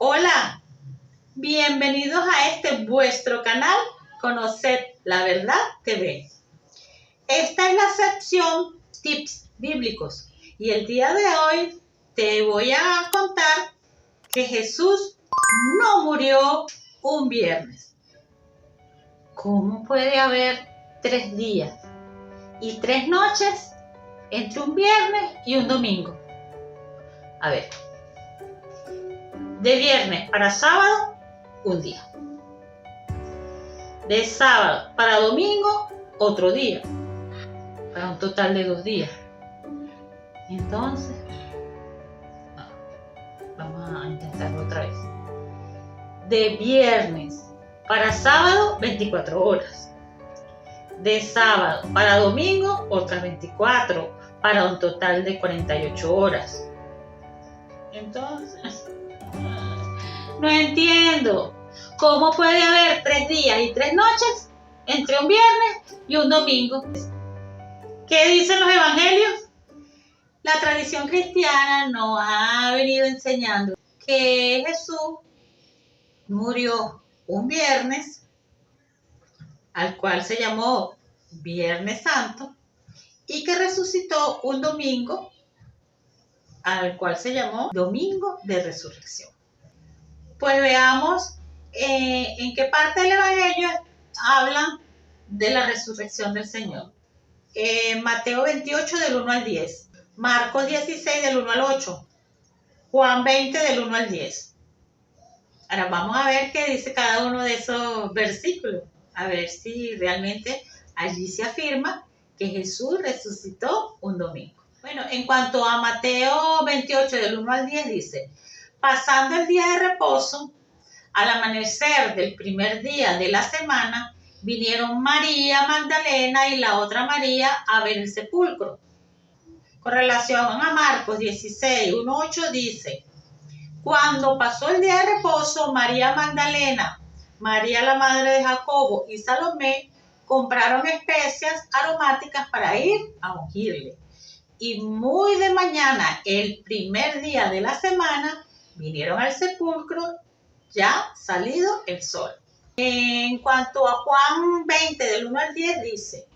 Hola, bienvenidos a este vuestro canal Conoced la Verdad TV. Esta es la sección Tips Bíblicos y el día de hoy te voy a contar que Jesús no murió un viernes. ¿Cómo puede haber 3 días y 3 noches entre un viernes y un domingo? A ver. De viernes para sábado, un día. De sábado para domingo, otro día. Para un total de 2 días. Entonces, vamos a intentarlo otra vez. De viernes para sábado, 24 horas. De sábado para domingo, otras 24. Para un total de 48 horas. Entonces, no entiendo. ¿Cómo puede haber 3 días y 3 noches entre un viernes y un domingo? ¿Qué dicen los evangelios? La tradición cristiana nos ha venido enseñando que Jesús murió un viernes, al cual se llamó Viernes Santo, y que resucitó un domingo, al cual se llamó Domingo de Resurrección. Pues veamos en qué parte del Evangelio hablan de la resurrección del Señor. Mateo 28 del 1 al 10, Marcos 16 del 1 al 8, Juan 20 del 1 al 10. Ahora vamos a ver qué dice cada uno de esos versículos, a ver si realmente allí se afirma que Jesús resucitó un domingo. Bueno, en cuanto a Mateo 28 del 1 al 10 dice: pasando el día de reposo, al amanecer del primer día de la semana, vinieron María Magdalena y la otra María a ver el sepulcro. Con relación a Marcos 16, 1, 8 dice: cuando pasó el día de reposo, María Magdalena, María la madre de Jacobo y Salomé compraron especias aromáticas para ir a ungirle. Y muy de mañana, el primer día de la semana, vinieron al sepulcro ya salido el sol. En cuanto a Juan 20 del 1 al 10 dice: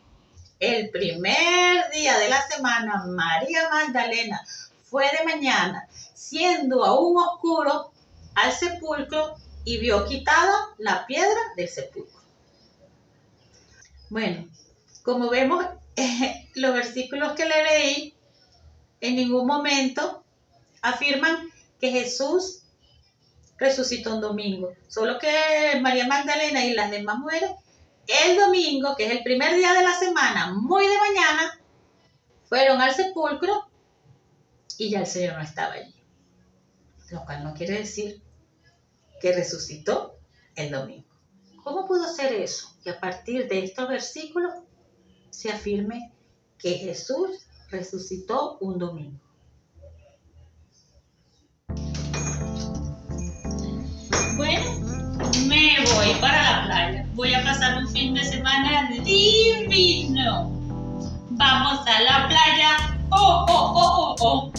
el primer día de la semana, María Magdalena fue de mañana, siendo aún oscuro, al sepulcro y vio quitada la piedra del sepulcro. Bueno, como vemos, los versículos que le leí en ningún momento afirman que Jesús resucitó un domingo. Solo que María Magdalena y las demás mujeres, el domingo, que es el primer día de la semana, muy de mañana, fueron al sepulcro y ya el Señor no estaba allí. Lo cual no quiere decir que resucitó el domingo. ¿Cómo pudo ser eso? Que a partir de estos versículos se afirme que Jesús resucitó un domingo. Bueno, me voy para la playa. Voy a pasar un fin de semana divino. Vamos a la playa. Oh, oh, oh, oh, oh.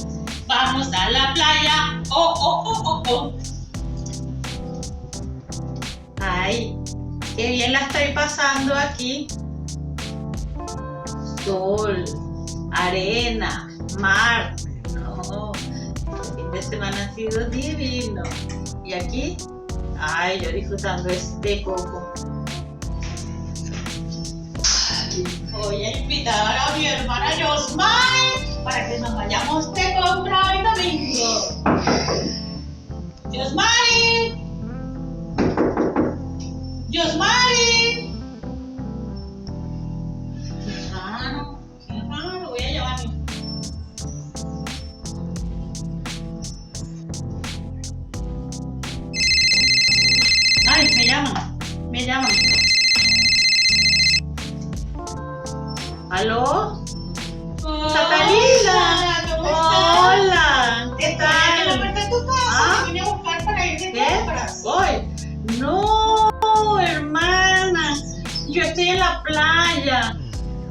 Vamos a la playa. Oh, oh, oh, oh, oh. Ay, qué bien la estoy pasando aquí. Sol, arena, mar. No, el fin de semana ha sido divino. Y aquí, ay, yo disfrutando este coco. Voy a invitar a mi hermana Yosmari para que nos vayamos de compra el domingo. Yosmari. Yosmari. Qué raro, voy a llamarlo. Ay, me llaman. ¿Aló? ¡Catalina! ¿Cómo estás? Hola, ¿qué Estoy tal? en la puerta de tu casa. ¿Ah? Te vine a buscar para ir de ¿Qué? compras. Hoy. No, hermana. Yo estoy en la playa.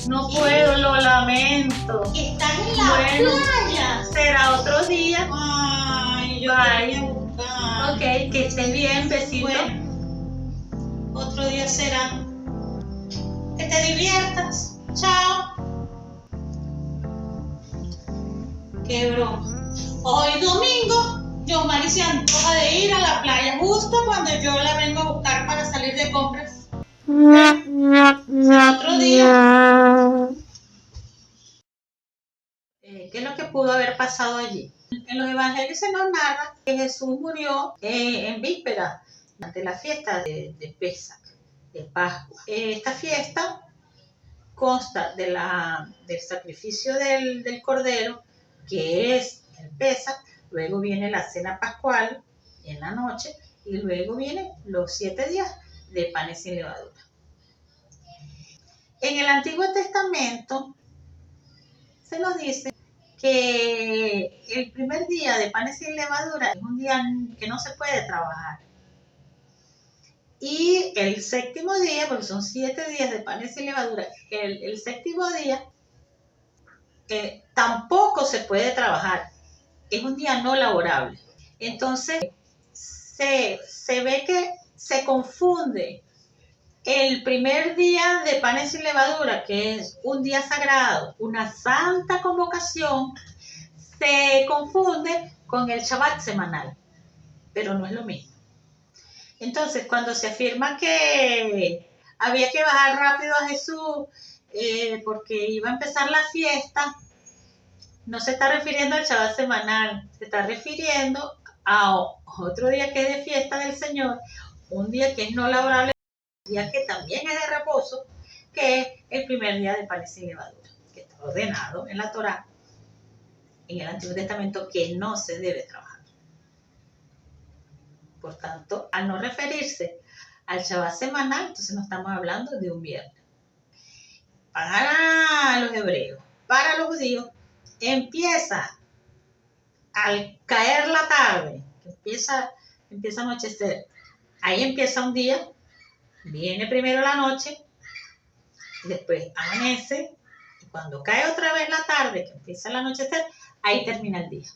No puedo, lo lamento. ¿Estás en la playa? Será otro día. Ay, yo Bye. te vine a buscar. Ok. Que estés bien, besito. Bueno, otro día será. Que te diviertas. Chao. Qué broma. Hoy domingo, Yomari se antoja de ir a la playa justo cuando yo la vengo a buscar para salir de compras. Otro día. ¿Qué es lo que pudo haber pasado allí? En los evangelios se nos narra que Jesús murió en víspera de la fiesta de Pesach, de Pascua. Esta fiesta consta del sacrificio del cordero, que es el Pesach, luego viene la cena pascual en la noche y luego vienen los 7 días de panes sin levadura. En el Antiguo Testamento se nos dice que el primer día de panes sin levadura es un día que no se puede trabajar. Y el séptimo día, porque son 7 días de panes sin levadura, el séptimo día tampoco se puede trabajar. Es un día no laborable. Entonces, se ve que se confunde el primer día de panes sin levadura, que es un día sagrado, una santa convocación, se confunde con el Shabbat semanal, pero no es lo mismo. Entonces, cuando se afirma que había que bajar rápido a Jesús porque iba a empezar la fiesta, no se está refiriendo al Shabbat semanal, se está refiriendo a otro día que es de fiesta del Señor, un día que es no laborable, un día que también es de reposo, que es el primer día de panes sin levadura, que está ordenado en la Torá, en el Antiguo Testamento, que no se debe trabajar. Por tanto, al no referirse al Shabbat semanal, entonces no estamos hablando de un viernes. Para los hebreos, para los judíos, empieza al caer la tarde, empieza a anochecer. Ahí empieza un día, viene primero la noche, después amanece, y cuando cae otra vez la tarde, que empieza el anochecer, ahí termina el día.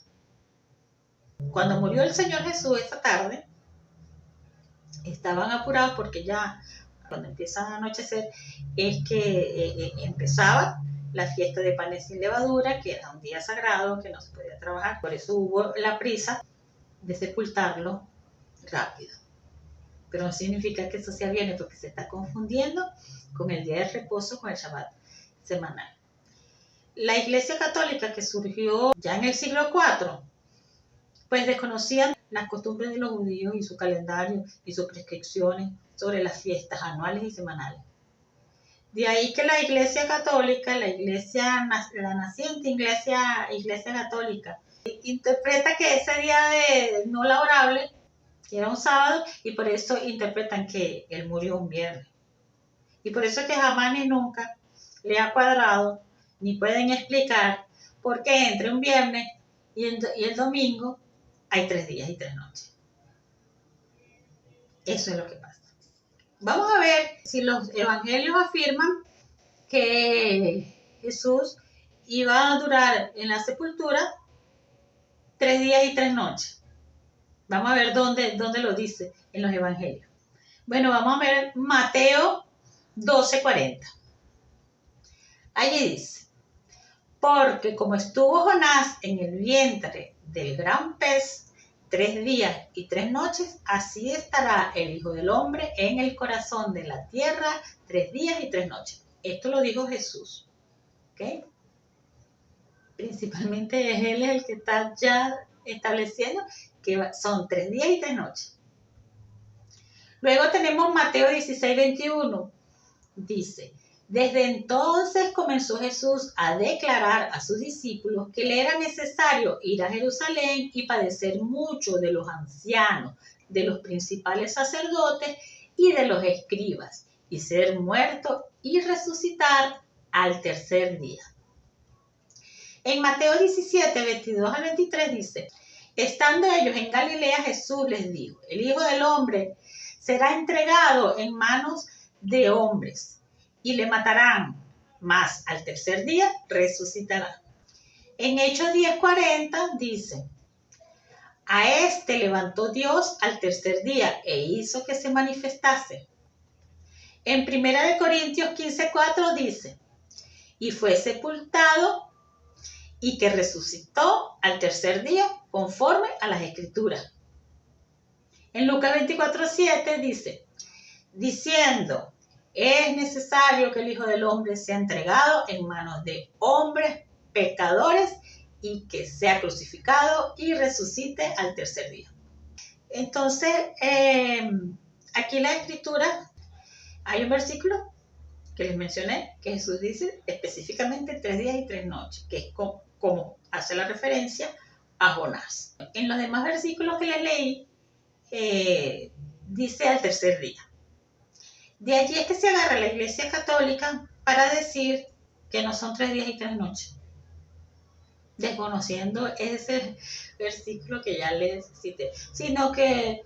Cuando murió el Señor Jesús esa tarde, estaban apurados porque ya cuando empieza a anochecer es que empezaba la fiesta de panes sin levadura, que era un día sagrado, que no se podía trabajar. Por eso hubo la prisa de sepultarlo rápido. Pero no significa que eso sea bien, porque se está confundiendo con el día de reposo, con el Shabbat semanal. La Iglesia Católica, que surgió ya en el siglo IV, pues desconocían las costumbres de los judíos y su calendario y sus prescripciones sobre las fiestas anuales y semanales. De ahí que la Iglesia Católica, la naciente Iglesia Católica, interpreta que ese día de no laborable era un sábado y por eso interpretan que él murió un viernes. Y por eso es que jamás ni nunca le ha cuadrado ni pueden explicar por qué entre un viernes y el domingo hay 3 días y 3 noches. Eso es lo que pasa. Vamos a ver si los evangelios afirman que Jesús iba a durar en la sepultura 3 días y 3 noches. Vamos a ver dónde lo dice en los evangelios. Bueno, vamos a ver Mateo 12:40. Allí dice: porque como estuvo Jonás en el vientre del gran pez 3 días y 3 noches, así estará el Hijo del Hombre en el corazón de la tierra 3 días y 3 noches. Esto lo dijo Jesús. ¿Ok? Principalmente Él es el que está ya estableciendo que son 3 días y 3 noches. Luego tenemos Mateo 16:21. Dice: desde entonces comenzó Jesús a declarar a sus discípulos que le era necesario ir a Jerusalén y padecer mucho de los ancianos, de los principales sacerdotes y de los escribas, y ser muerto y resucitar al tercer día. En Mateo 17:22-23 dice: estando ellos en Galilea, Jesús les dijo: el Hijo del Hombre será entregado en manos de hombres y le matarán, mas al tercer día resucitará. En Hechos 10:40 dice: A este levantó Dios al tercer día e hizo que se manifestase. En 1 Corintios 15:4 dice, y fue sepultado y que resucitó al tercer día conforme a las Escrituras. En Lucas 24:7 dice, diciendo, es necesario que el Hijo del Hombre sea entregado en manos de hombres pecadores y que sea crucificado y resucite al tercer día. Entonces, aquí en la Escritura hay un versículo que les mencioné, que Jesús dice específicamente 3 días y 3 noches, que es como hace la referencia a Jonás. En los demás versículos que les leí, dice al tercer día. De allí es que se agarra la Iglesia Católica para decir que no son 3 días y 3 noches, desconociendo ese versículo que ya les cité, sino que,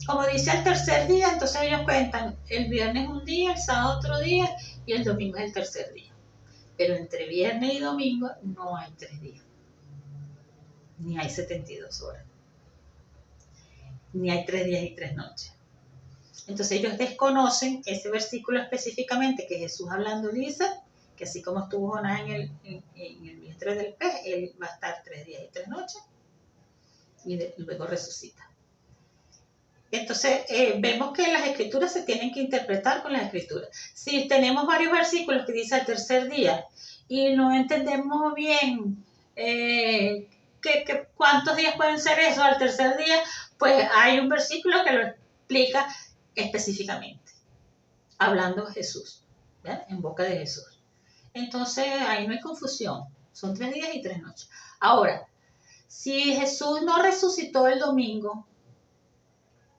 como dice al tercer día, entonces ellos cuentan el viernes un día, el sábado otro día y el domingo es el tercer día. Pero entre viernes y domingo no hay 3 días, ni hay 72 horas, ni hay 3 días y 3 noches. Entonces ellos desconocen ese versículo específicamente que Jesús hablando dice que así como estuvo Jonás en el vientre del pez, él va a estar 3 días y 3 noches y luego resucita. Entonces vemos que las escrituras se tienen que interpretar con las escrituras. Si tenemos varios versículos que dice al tercer día y no entendemos bien cuántos días pueden ser eso al tercer día, pues hay un versículo que lo explica específicamente, hablando Jesús, ¿verdad? En boca de Jesús. Entonces ahí no hay confusión, son 3 días y 3 noches. Ahora, si Jesús no resucitó el domingo,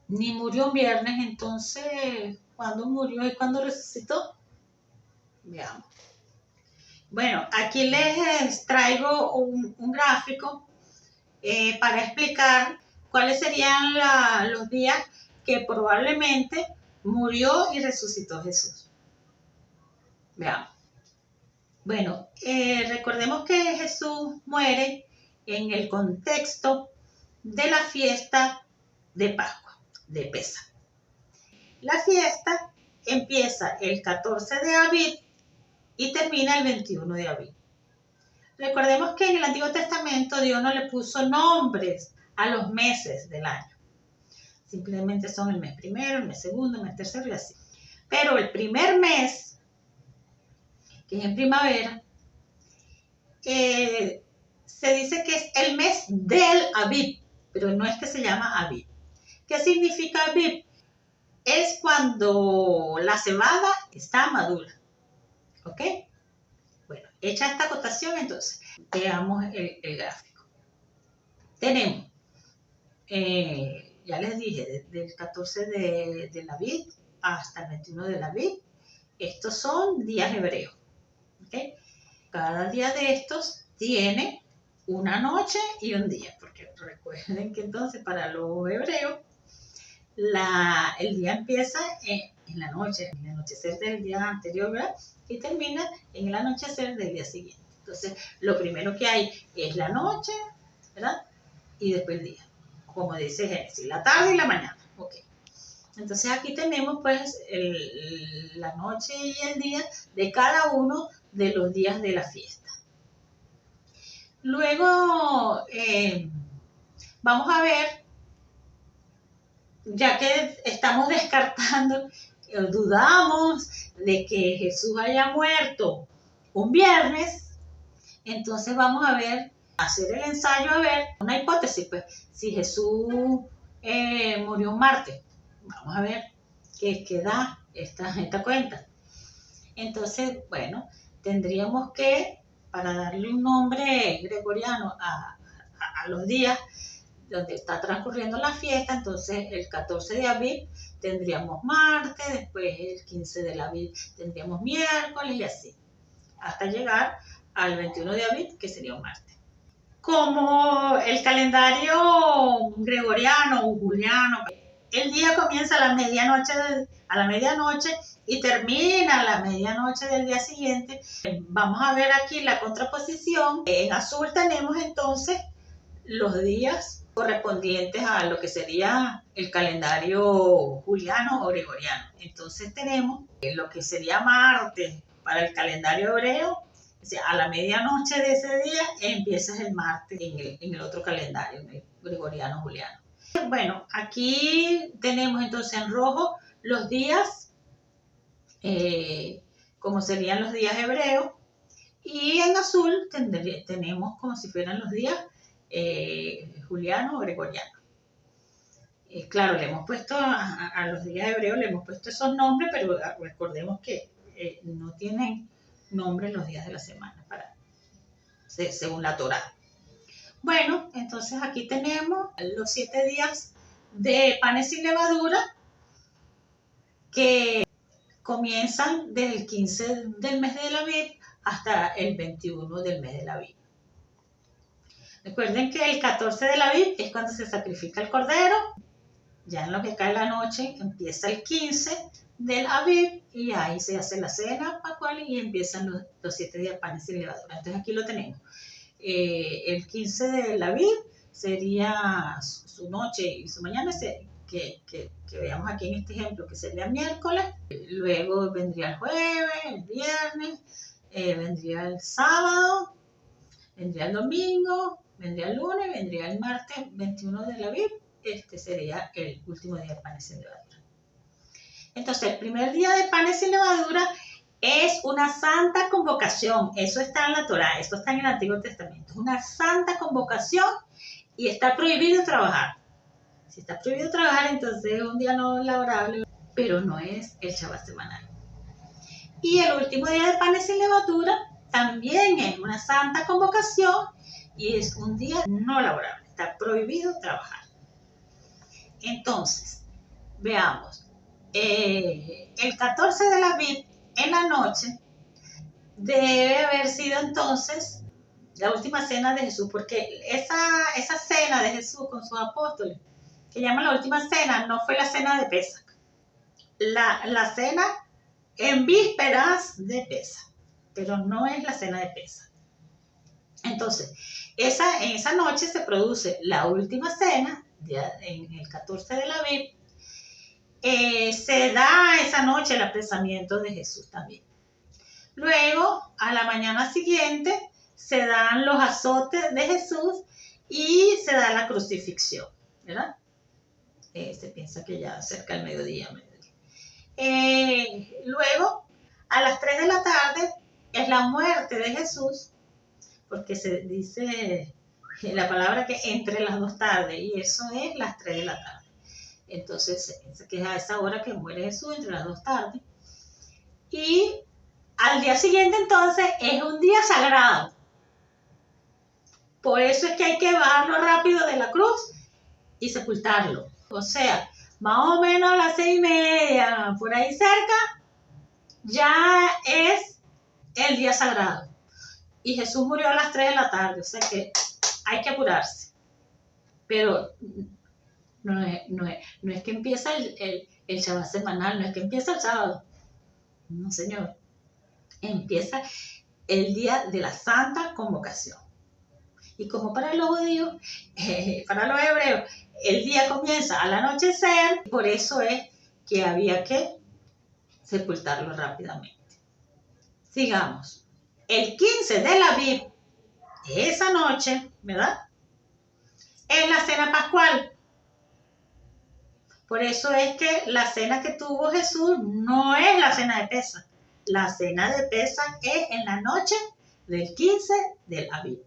ni murió un viernes, entonces, ¿cuándo murió y cuándo resucitó? Veamos. Bueno, aquí les traigo un gráfico para explicar cuáles serían los días que probablemente murió y resucitó Jesús. Veamos. Bueno, recordemos que Jesús muere en el contexto de la fiesta de Pascua, de Pesaj. La fiesta empieza el 14 de Abib y termina el 21 de Abib. Recordemos que en el Antiguo Testamento Dios no le puso nombres a los meses del año. Simplemente son el mes primero, el mes segundo, el mes tercero y así. Pero el primer mes, que es en primavera, se dice que es el mes del Abib, pero no es que se llama Abib. ¿Qué significa Abib? Es cuando la cebada está madura. ¿Ok? Bueno, hecha esta acotación, entonces, veamos el gráfico. Tenemos, ya les dije, desde el 14 de Abib hasta el 21 de Abib, estos son días hebreos. ¿Okay? Cada día de estos tiene una noche y un día, porque recuerden que entonces para los hebreos el día empieza en la noche, en el anochecer del día anterior, ¿verdad? Y termina en el anochecer del día siguiente. Entonces, lo primero que hay es la noche, ¿verdad? Y después el día, como dice Génesis, la tarde y la mañana. Okay. Entonces aquí tenemos pues la noche y el día de cada uno de los días de la fiesta. Luego vamos a ver, ya que estamos descartando, dudamos de que Jesús haya muerto un viernes, entonces vamos a ver, hacer el ensayo, a ver, una hipótesis, pues, si Jesús murió un martes, vamos a ver qué da esta cuenta. Entonces, bueno, tendríamos que, para darle un nombre gregoriano a los días donde está transcurriendo la fiesta, entonces el 14 de Abib tendríamos martes, después el 15 de Abib tendríamos miércoles y así, hasta llegar al 21 de Abib, que sería un martes. Como el calendario gregoriano o juliano, el día comienza a la medianoche y termina a la medianoche del día siguiente. Vamos a ver aquí la contraposición. En azul tenemos entonces los días correspondientes a lo que sería el calendario juliano o gregoriano. Entonces tenemos lo que sería martes para el calendario hebreo, o sea, a la medianoche de ese día empieza el martes en el otro calendario, en el gregoriano juliano. Bueno, aquí tenemos entonces en rojo los días, como serían los días hebreos, y en azul tenemos como si fueran los días juliano o gregoriano. Claro, le hemos puesto a los días hebreos, le hemos puesto esos nombres, pero recordemos que no tienen nombre los días de la semana, según la Torá. Bueno, entonces aquí tenemos los 7 días de panes sin levadura que comienzan desde el 15 del mes de Aviv hasta el 21 del mes de Aviv. Recuerden que el 14 de Aviv es cuando se sacrifica el cordero. Ya en lo que cae la noche empieza el 15 del Aviv y ahí se hace la cena pascual y empiezan los 7 días de panes sin levadura. Entonces aquí lo tenemos. El 15 del Aviv sería su noche y su mañana, que veamos aquí en este ejemplo, que sería miércoles. Luego vendría el jueves, el viernes, vendría el sábado, vendría el domingo, vendría el lunes, vendría el martes 21 del Aviv. Este sería el último día de panes sin levadura. Entonces, el primer día de panes sin levadura es una santa convocación. Eso está en la Torá, esto está en el Antiguo Testamento. Es una santa convocación y está prohibido trabajar. Si está prohibido trabajar, entonces es un día no laborable, pero no es el Shabbat semanal. Y el último día de panes sin levadura también es una santa convocación y es un día no laborable. Está prohibido trabajar. Entonces, veamos, el 14 de Aviv en la noche debe haber sido entonces la última cena de Jesús, porque esa cena de Jesús con sus apóstoles, que llaman la última cena, no fue la cena de Pesach. La cena en vísperas de Pesach, pero no es la cena de Pesach. Entonces, en esa noche se produce la última cena, en el 14 de Aviv. Se da esa noche el apresamiento de Jesús también. Luego, a la mañana siguiente, se dan los azotes de Jesús y se da la crucifixión, ¿verdad? Se piensa que ya cerca del mediodía. Luego, a las 3 de la tarde, es la muerte de Jesús, porque se dice la palabra que entre las 2 tardes, y eso es las 3 de la tarde. Entonces se piensa que es a esa hora que muere Jesús, entre las 2 tardes. Y al día siguiente entonces es un día sagrado. Por eso es que hay que bajarlo rápido de la cruz y sepultarlo. O sea, más o menos a las 6:30, por ahí cerca, ya es el día sagrado. Y Jesús murió a las 3 de la tarde, o sea que hay que apurarse. Pero no es que empieza el Shabbat semanal, no es que empieza el sábado. No, señor. Empieza el día de la santa convocación. Y como para los judíos, para los hebreos, el día comienza al anochecer, por eso es que había que sepultarlo rápidamente. Sigamos. El 15 de Aviv, esa noche, ¿verdad? Es la cena pascual. Por eso es que la cena que tuvo Jesús no es la cena de Pesach. La cena de Pesach es en la noche del 15 del Aviv.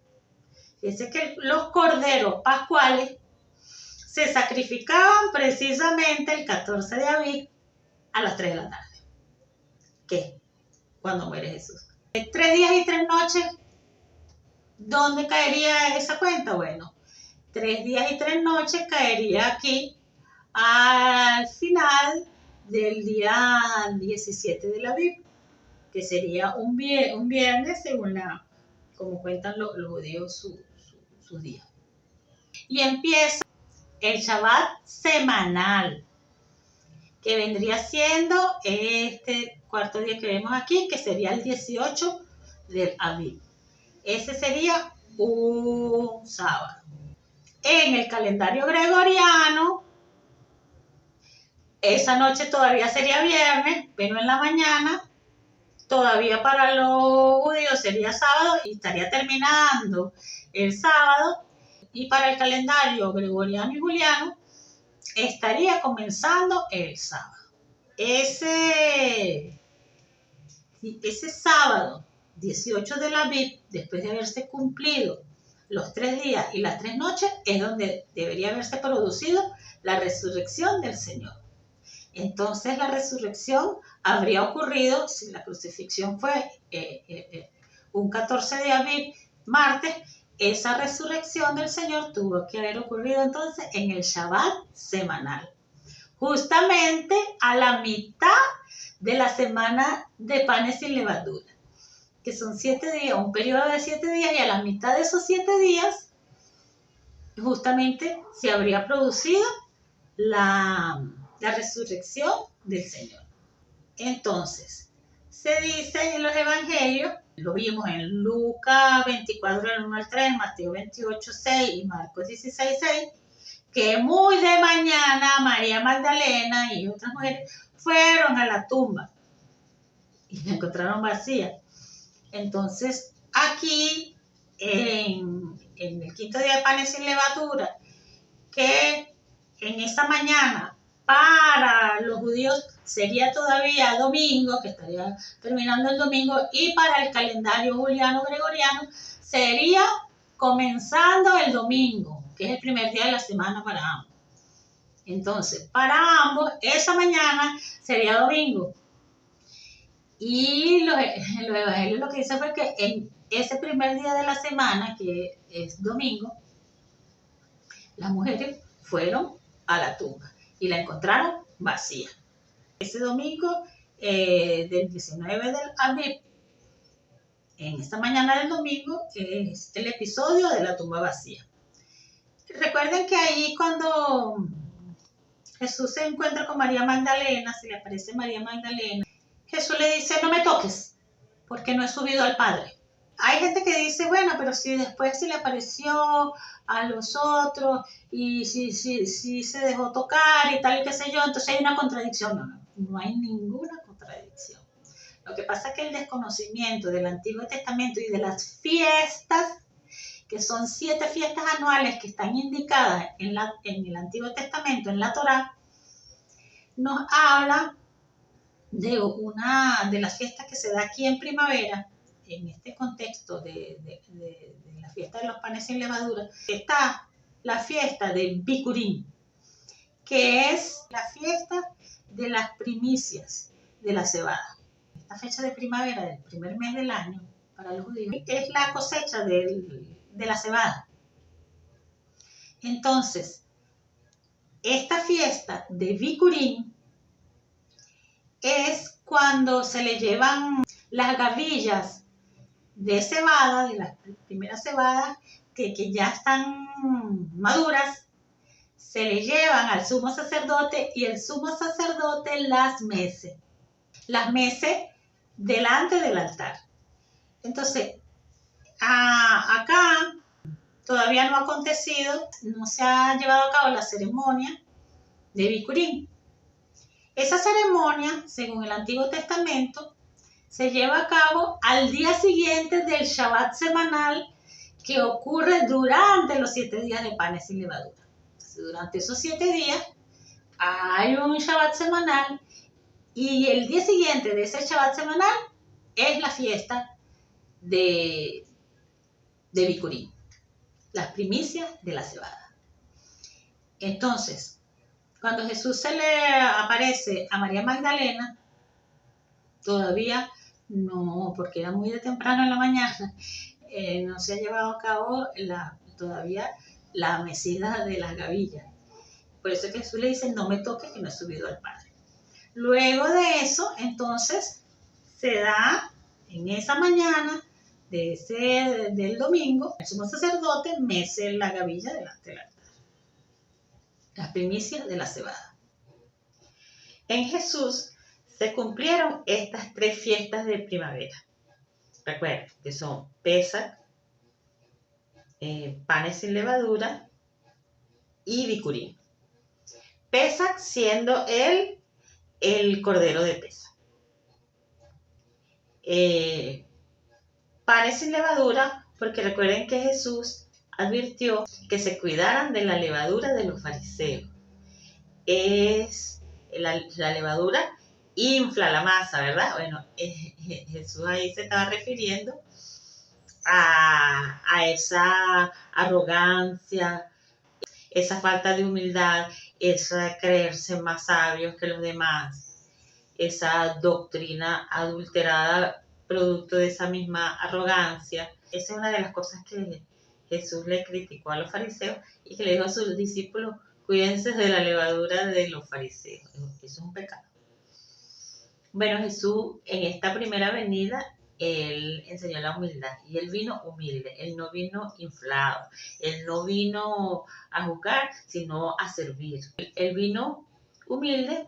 Fíjense que los corderos pascuales se sacrificaban precisamente el 14 de Aviv a las 3 de la tarde. ¿Qué? Cuando muere Jesús. 3 días y 3 noches, ¿dónde caería esa cuenta? Bueno, 3 días y 3 noches caería aquí al final del día 17 de Aviv, que sería un viernes según como cuentan los judíos su día. Y empieza el Shabbat semanal, que vendría siendo este cuarto día que vemos aquí, que sería el 18 del Aviv. Ese sería un sábado. En el calendario gregoriano, esa noche todavía sería viernes, pero en la mañana todavía para los judíos sería sábado y estaría terminando el sábado, y para el calendario gregoriano y juliano estaría comenzando el sábado. Ese sábado 18 de Aviv, después de haberse cumplido los 3 días y las 3 noches, es donde debería haberse producido la resurrección del Señor. Entonces la resurrección habría ocurrido, si la crucifixión fue un 14 de Aviv, martes, esa resurrección del Señor tuvo que haber ocurrido entonces en el Shabbat semanal, justamente a la mitad de la semana de panes sin levadura, que son 7 días, un periodo de 7 días, y a la mitad de esos 7 días justamente se habría producido la resurrección del Señor. Entonces, se dice en los evangelios, lo vimos en Lucas 24, del 1 al 3, Mateo 28, 6 y Marcos 16, 6, que muy de mañana María Magdalena y otras mujeres fueron a la tumba y la encontraron vacía. Entonces, aquí, en el quinto día de panes sin levadura, que en esa mañana para los judíos sería todavía domingo, que estaría terminando el domingo, y para el calendario juliano-gregoriano sería comenzando el domingo, que es el primer día de la semana para ambos. Entonces, para ambos, esa mañana sería domingo. Y los evangelios lo que dicen fue que en ese primer día de la semana, que es domingo, las mujeres fueron a la tumba y la encontraron vacía. Ese domingo del 19 del Aviv, en esta mañana del domingo, es el episodio de la tumba vacía. Recuerden que ahí cuando Jesús se encuentra con María Magdalena, se le aparece María Magdalena, Jesús le dice: no me toques, porque no he subido al Padre. Hay gente que dice: bueno, pero si después se le apareció a los otros y si se dejó tocar y tal y qué sé yo, entonces hay una contradicción. No hay ninguna contradicción. Lo que pasa es que el desconocimiento del Antiguo Testamento y de las fiestas, que son 7 fiestas anuales que están indicadas en el Antiguo Testamento, en la Torá, nos habla de una de las fiestas que se da aquí en primavera, en este contexto de la fiesta de los panes sin levadura. Está la fiesta de Bikurim, que es la fiesta de las primicias de la cebada. Esta fecha de primavera, del primer mes del año, para los judíos, es la cosecha de la cebada. Entonces, esta fiesta de Bikurim es cuando se le llevan las gavillas de cebada, de las primeras cebadas que ya están maduras, se le llevan al sumo sacerdote y el sumo sacerdote las mece delante del altar. Entonces, acá todavía no ha acontecido, no se ha llevado a cabo la ceremonia de Bikurim. Esa ceremonia, según el Antiguo Testamento, se lleva a cabo al día siguiente del Shabbat semanal, que ocurre durante los 7 días de panes sin levadura. Entonces, durante esos 7 días hay un Shabbat semanal, y el día siguiente de ese Shabbat semanal es la fiesta de Bikurim, las primicias de la cebada. Entonces, cuando Jesús se le aparece a María Magdalena, todavía no, porque era muy de temprano en la mañana, no se ha llevado a cabo todavía la mecida de las gavillas. Por eso que Jesús le dice: no me toques, que no he subido al Padre. Luego de eso, entonces, se da en esa mañana del domingo, el sumo sacerdote mece la gavilla delante del altar. Las primicias de la cebada. En Jesús se cumplieron estas 3 fiestas de primavera. Recuerden que son Pesaj, panes sin levadura y Bicurín. Pesach siendo él el cordero de Pesach. Panes sin levadura, porque recuerden que Jesús advirtió que se cuidaran de la levadura de los fariseos. La levadura infla la masa, ¿verdad? Bueno, Jesús ahí se estaba refiriendo a esa arrogancia, esa falta de humildad, esa creerse más sabios que los demás, esa doctrina adulterada producto de esa misma arrogancia. Esa es una de las cosas que Jesús le criticó a los fariseos y que le dijo a sus discípulos: cuídense de la levadura de los fariseos. Eso es un pecado. Bueno, Jesús en esta primera venida, él enseñó la humildad y él vino humilde, él no vino inflado, él no vino a juzgar, sino a servir. Él vino humilde,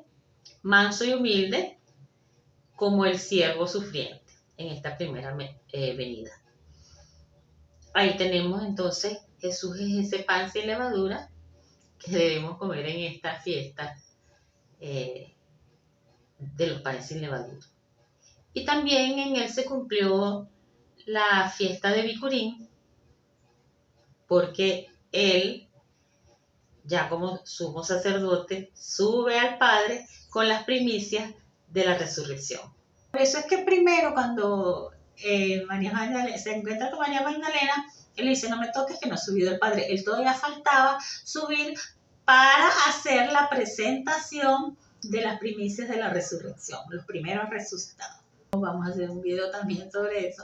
manso y humilde, como el siervo sufriente en esta primera venida. Ahí tenemos entonces, Jesús es ese pan sin levadura que debemos comer en esta fiesta de los panes sin levadura. Y también en él se cumplió la fiesta de Bicurín, porque él, ya como sumo sacerdote, sube al Padre con las primicias de la resurrección. Por eso es que primero cuando María Magdalena se encuentra con María Magdalena, él le dice: no me toques que no ha subido el Padre. Él todavía faltaba subir para hacer la presentación de las primicias de la resurrección, los primeros resucitados. Vamos a hacer un video también sobre eso,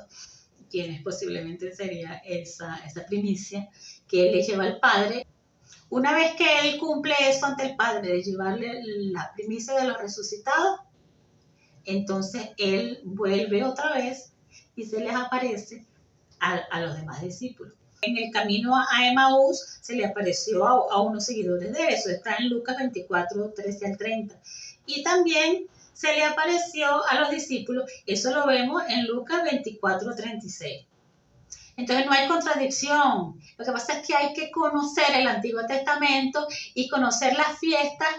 quién posiblemente sería esa primicia que él le lleva al Padre. Una vez que él cumple eso ante el Padre, de llevarle la primicia de los resucitados, entonces él vuelve otra vez y se les aparece a los demás discípulos. En el camino a Emaús se le apareció a unos seguidores de él. Eso está en Lucas 24, 13 al 30. Y también se le apareció a los discípulos. Eso lo vemos en Lucas 24, 36. Entonces no hay contradicción. Lo que pasa es que hay que conocer el Antiguo Testamento y conocer las fiestas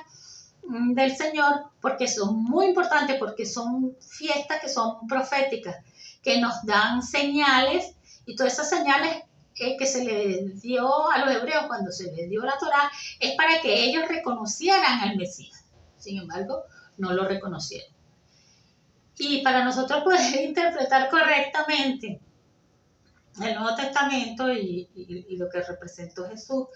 del Señor, porque son muy importantes, porque son fiestas que son proféticas, que nos dan señales, y todas esas señales que se les dio a los hebreos cuando se les dio la Torá es para que ellos reconocieran al Mesías. Sin embargo, no lo reconocieron. Y para nosotros poder interpretar correctamente el Nuevo Testamento y lo que representó Jesús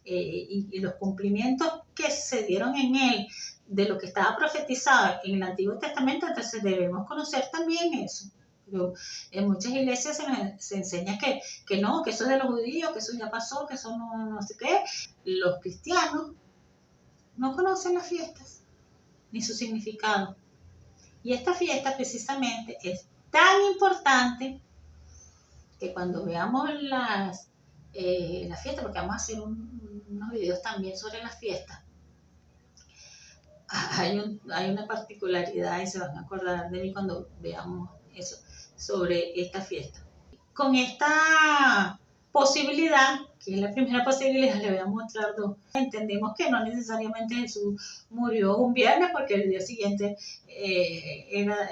y los cumplimientos que se dieron en él de lo que estaba profetizado en el Antiguo Testamento, entonces debemos conocer también eso. Pero en muchas iglesias se enseña que no, que eso es de los judíos, que eso ya pasó, que eso no sé qué. Los cristianos no conocen las fiestas ni su significado. Y esta fiesta precisamente es tan importante que cuando veamos la fiesta, porque vamos a hacer unos videos también sobre las fiestas, hay una particularidad y se van a acordar de mí cuando veamos eso sobre esta fiesta. Con esta posibilidad, que es la primera posibilidad, le voy a mostrar dos. Entendemos que no necesariamente Jesús murió un viernes porque el día siguiente era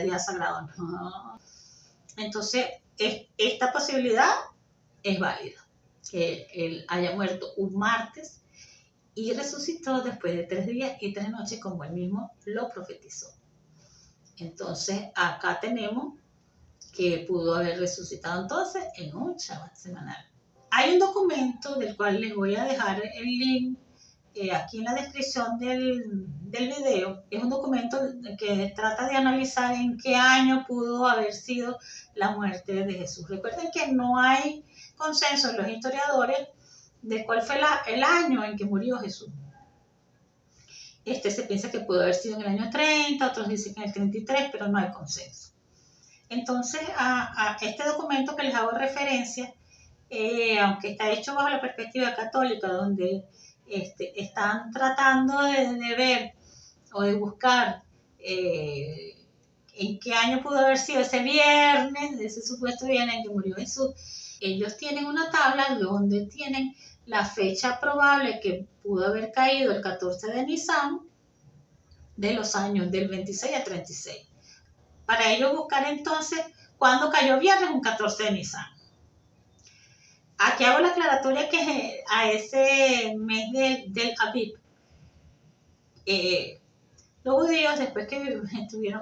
día sagrado, no. Entonces, esta posibilidad es válida, que él haya muerto un martes y resucitó después de 3 días y 3 noches, como él mismo lo profetizó. Entonces, acá tenemos que pudo haber resucitado entonces en un Shabbat semanal. Hay un documento del cual les voy a dejar el link aquí en la descripción del video. Es un documento que trata de analizar en qué año pudo haber sido la muerte de Jesús. Recuerden que no hay consenso en los historiadores de cuál fue el año en que murió Jesús. Se piensa que pudo haber sido en el año 30, otros dicen en el 33, pero no hay consenso. Entonces, a este documento que les hago referencia, aunque está hecho bajo la perspectiva católica, donde están tratando de ver o de buscar en qué año pudo haber sido ese viernes, ese supuesto viernes en que murió Jesús, ellos tienen una tabla donde tienen la fecha probable que pudo haber caído el 14 de Nisan de los años del 26 al 36. Para ello buscar entonces cuándo cayó viernes un 14 de Nisan. Aquí hago la aclaratoria que a ese mes del Aviv, los judíos, después que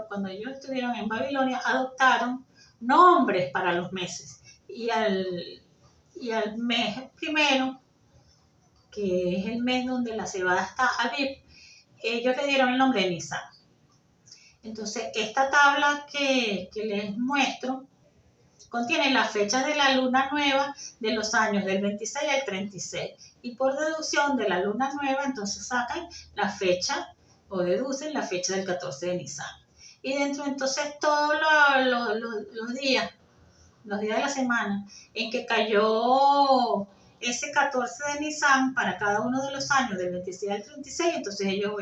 cuando ellos estuvieron en Babilonia, adoptaron nombres para los meses. Y al mes primero, que es el mes donde la cebada está Aviv, ellos le dieron el nombre de Nisan. Entonces, esta tabla que les muestro contiene la fecha de la luna nueva de los años del 26 al 36. Y por deducción de la luna nueva, entonces sacan la fecha o deducen la fecha del 14 de Nisan. Y dentro entonces todos los días de la semana en que cayó ese 14 de Nisan para cada uno de los años del 26 al 36, entonces ellos,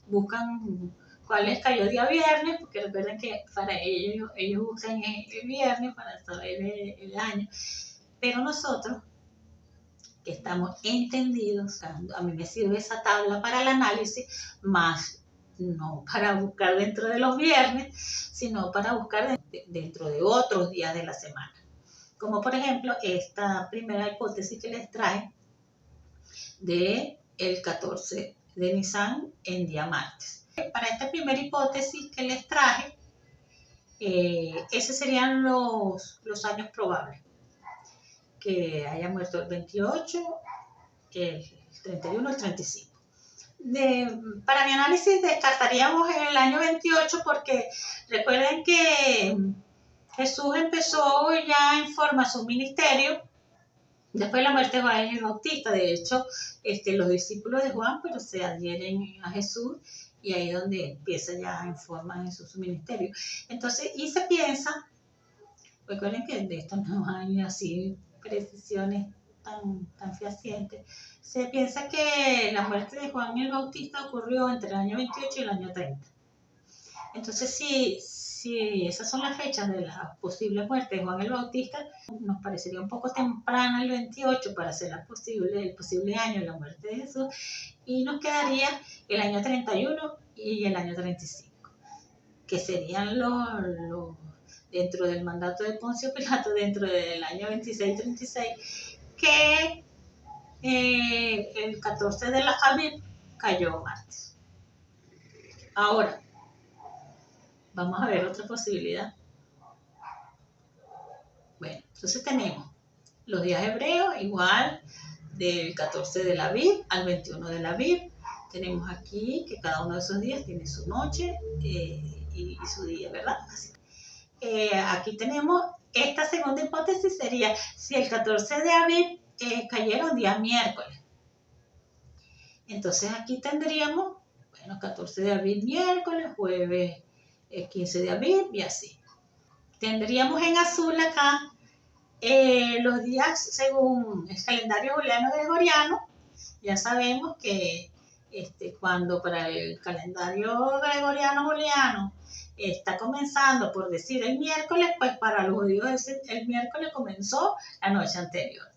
buscan cuál les cayó día viernes, porque recuerden que para ellos buscan el viernes para saber el año. Pero nosotros, que estamos entendidos, a mí me sirve esa tabla para el análisis, más no para buscar dentro de los viernes, sino para buscar dentro de otros días de la semana. Como por ejemplo esta primera hipótesis que les traje de el 14 de Nisan en día martes. Para esta primera hipótesis que les traje, esos serían los años probables. Que haya muerto el 28, el 31, el 35. Para mi análisis descartaríamos el año 28 porque recuerden que Jesús empezó ya en forma su ministerio después de la muerte de Juan el Bautista. De hecho, los discípulos de Juan se adhieren a Jesús y ahí es donde empieza ya en forma Jesús su ministerio. Entonces, y se piensa, recuerden que de esto no hay así precisiones tan fehacientes, se piensa que la muerte de Juan el Bautista ocurrió entre el año 28 y el año 30. Entonces, si esas son las fechas de la posible muerte de Juan el Bautista, nos parecería un poco temprano el 28 para hacer el posible año de la muerte de Jesús, y nos quedaría el año 31 y el año 35, que serían los dentro del mandato de Poncio Pilato, dentro del año 26-36, que el 14 de la Aviv cayó martes. Ahora, vamos a ver otra posibilidad. Bueno, entonces tenemos los días hebreos, igual del 14 de la Aviv al 21 de la Aviv. Tenemos aquí que cada uno de esos días tiene su noche y su día, ¿verdad? Así. Aquí tenemos esta segunda hipótesis, sería si el 14 de Aviv cayera un día miércoles. Entonces aquí tendríamos, 14 de Aviv miércoles, jueves 15 de Aviv y así. Tendríamos en azul acá los días según el calendario juliano-gregoriano. Ya sabemos que cuando para el calendario gregoriano-juliano está comenzando, por decir, el miércoles, pues para los judíos el miércoles comenzó la noche anterior.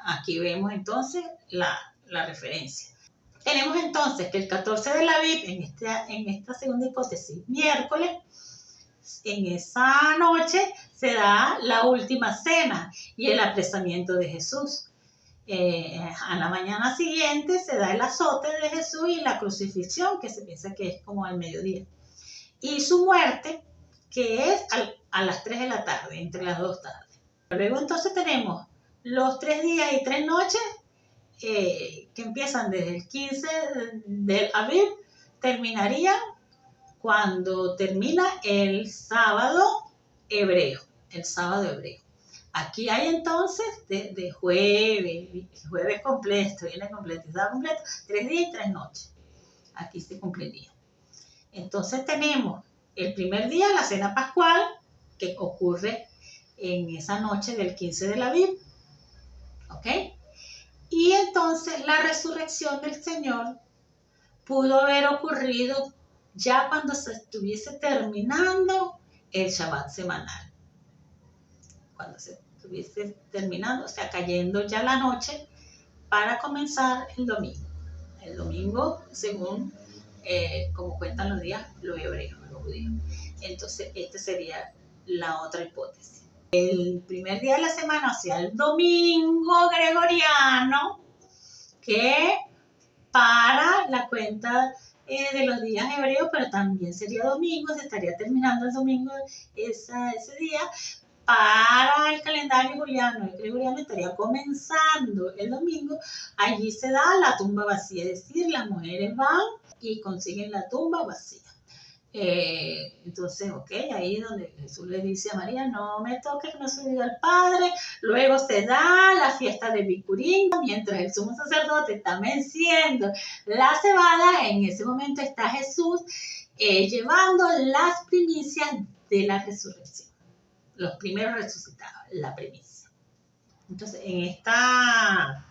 Aquí vemos entonces la referencia. Tenemos entonces que el 14 de la Aviv, en esta segunda hipótesis, miércoles, en esa noche se da la última cena y el apresamiento de Jesús. A la mañana siguiente se da el azote de Jesús y la crucifixión, que se piensa que es como al mediodía. Y su muerte, que es a las 3 de la tarde, entre las 2 tardes. Luego entonces tenemos los 3 días y 3 noches que empiezan desde el 15 del Aviv, terminarían cuando termina el sábado hebreo, Aquí hay entonces de jueves completo, viene completizado completo, 3 días y 3 noches. Aquí se cumpliría. Entonces tenemos el primer día, la cena pascual, que ocurre en esa noche del 15 del Aviv. ¿Ok? Y entonces la resurrección del Señor pudo haber ocurrido ya cuando se estuviese terminando el Shabbat semanal. Cuando se estuviese terminando, o sea, cayendo ya la noche para comenzar el domingo. El domingo, según como cuentan los días los hebreos, los judíos. Entonces, esta sería la otra hipótesis. El primer día de la semana, o sea, el domingo gregoriano, que para la cuenta de los días hebreos, pero también sería domingo, se estaría terminando el domingo ese día. Para el calendario juliano, el gregoriano estaría comenzando el domingo. Allí se da la tumba vacía, es decir, las mujeres van y consiguen la tumba vacía. Entonces, ok, ahí donde Jesús le dice a María, no me toques, que no soy al Padre. Luego se da la fiesta de Bicurín, mientras el sumo sacerdote está venciendo la cebada. En ese momento está Jesús llevando las primicias de la resurrección. Los primeros resucitados, la primicia. Entonces, en esta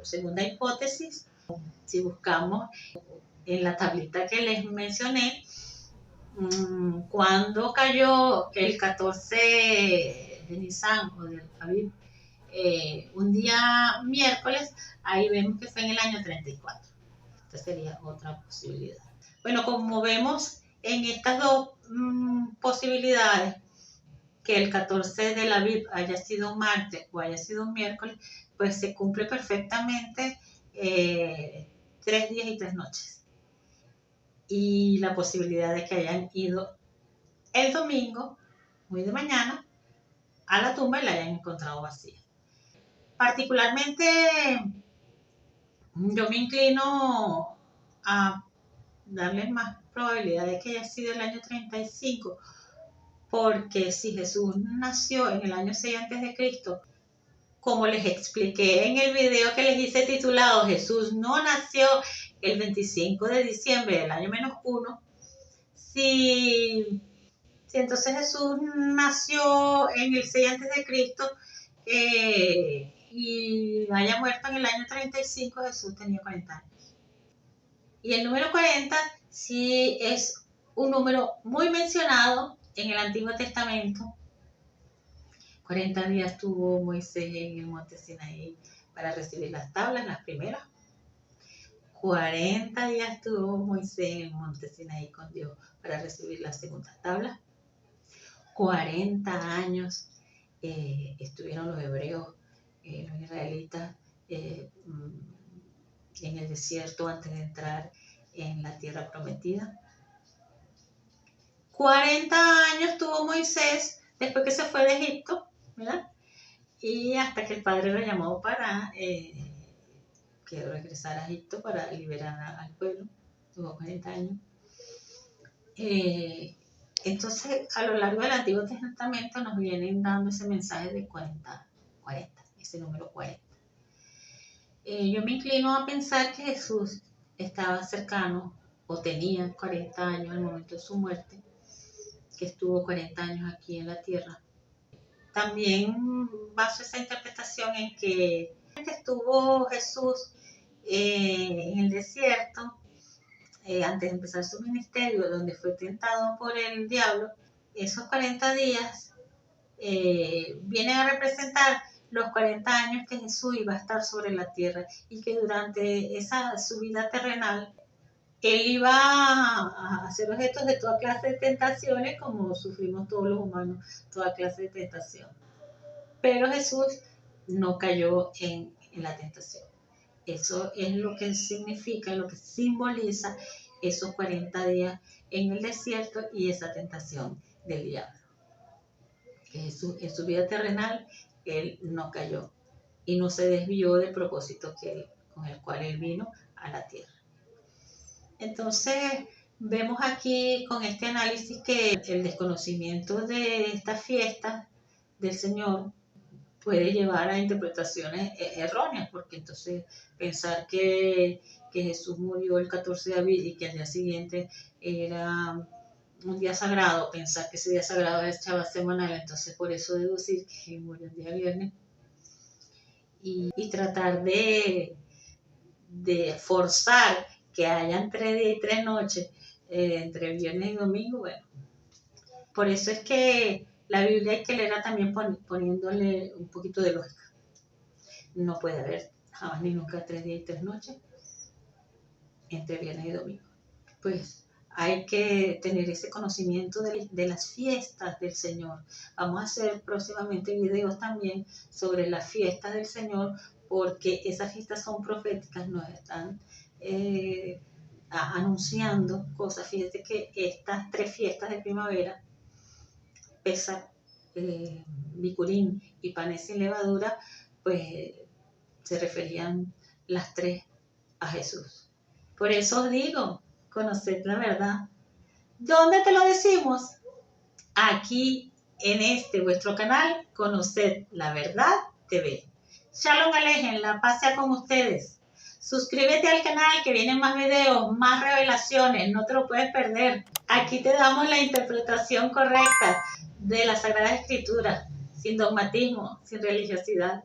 segunda hipótesis, si buscamos en la tablita que les mencioné, cuando cayó el 14 de Nisan o del Aviv, un día miércoles, ahí vemos que fue en el año 34. Esta sería otra posibilidad. Bueno, como vemos en estas dos posibilidades, que el 14 del Aviv haya sido un martes o haya sido un miércoles, pues se cumple perfectamente 3 días y 3 noches. Y la posibilidad de que hayan ido el domingo, muy de mañana, a la tumba y la hayan encontrado vacía. Particularmente, yo me inclino a darle más probabilidad de que haya sido el año 35, porque si Jesús nació en el año 6 a.C., como les expliqué en el video que les hice titulado Jesús no nació el 25 de diciembre del año -1, si entonces Jesús nació en el 6 a.C. Y haya muerto en el año 35, Jesús tenía 40 años. Y el número 40 sí es un número muy mencionado en el Antiguo Testamento. 40 días tuvo Moisés en el monte Sinaí para recibir las tablas, las primeras. 40 días tuvo Moisés en el monte Sinaí con Dios para recibir las segundas tablas. 40 años estuvieron los hebreos, los israelitas, en el desierto antes de entrar en la tierra prometida. 40 años tuvo Moisés después que se fue de Egipto, ¿verdad? Y hasta que el padre lo llamó para que regresara a Egipto para liberar al pueblo. Tuvo 40 años. Entonces, a lo largo del Antiguo Testamento nos vienen dando ese mensaje de 40, ese número 40. Yo me inclino a pensar que Jesús estaba cercano o tenía 40 años al momento de su muerte, que estuvo 40 años aquí en la tierra. También baso esa interpretación en que estuvo Jesús en el desierto, antes de empezar su ministerio, donde fue tentado por el diablo. Esos 40 días vienen a representar los 40 años que Jesús iba a estar sobre la tierra y que durante su vida terrenal él iba a ser objeto de toda clase de tentaciones, como sufrimos todos los humanos, toda clase de tentación. Pero Jesús no cayó en la tentación. Eso es lo que significa, lo que simboliza esos 40 días en el desierto y esa tentación del diablo. Que Jesús, en su vida terrenal, él no cayó y no se desvió del propósito con el cual él vino a la tierra. Entonces, vemos aquí con este análisis que el desconocimiento de esta fiesta del Señor puede llevar a interpretaciones erróneas, porque entonces pensar que Jesús murió el 14 de abril y que el día siguiente era un día sagrado, pensar que ese día sagrado es Shabbat semanal, entonces por eso deducir que murió el día viernes y tratar de forzar que hayan 3 días y 3 noches entre viernes y domingo. Bueno, por eso es que la Biblia hay que leerla también poniéndole un poquito de lógica. No puede haber jamás ni nunca 3 días y 3 noches entre viernes y domingo. Pues hay que tener ese conocimiento de las fiestas del Señor. Vamos a hacer próximamente videos también sobre las fiestas del Señor, porque esas fiestas son proféticas, nos están anunciando cosas. Fíjate que estas 3 fiestas de primavera, Pesach, Bicurín y Panes sin levadura, pues se referían las 3 a Jesús. Por eso os digo, conoced la verdad. ¿Dónde te lo decimos? Aquí en este vuestro canal, Conoced la Verdad TV. Shalom Alejen, la paz sea con ustedes. Suscríbete al canal que vienen más videos, más revelaciones, no te lo puedes perder. Aquí te damos la interpretación correcta de la Sagrada Escritura, sin dogmatismo, sin religiosidad.